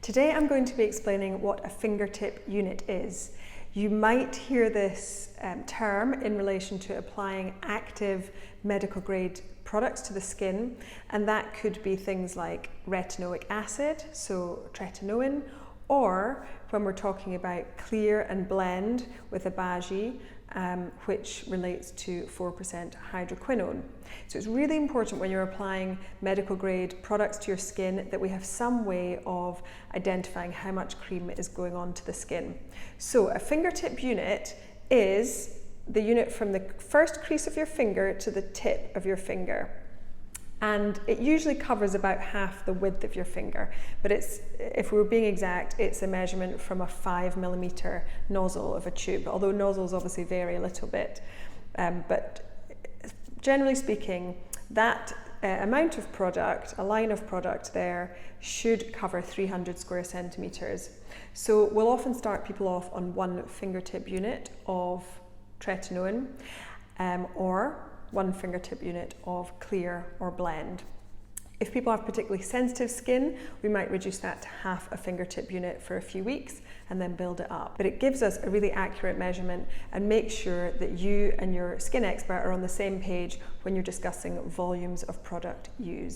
Today I'm going to be explaining what a fingertip unit is. You might hear this term in relation to applying active medical grade products to the skin, and that could be things like retinoic acid, so tretinoin, or when we're talking about clear and blend with obagi, which relates to 4% hydroquinone. So it's really important when you're applying medical grade products to your skin that we have some way of identifying how much cream is going on to the skin. So a fingertip unit is the unit from the first crease of your finger to the tip of your finger. And it usually covers about half the width of your finger, but if we were being exact, it's a measurement from a 5mm nozzle of a tube, although nozzles obviously vary a little bit. But generally speaking, that amount of product, a line of product there, should cover 300 square centimeters. So we'll often start people off on one fingertip unit of tretinoin, or one fingertip unit of clear or blend. If people have particularly sensitive skin, we might reduce that to half a fingertip unit for a few weeks and then build it up. But it gives us a really accurate measurement and makes sure that you and your skin expert are on the same page when you're discussing volumes of product used.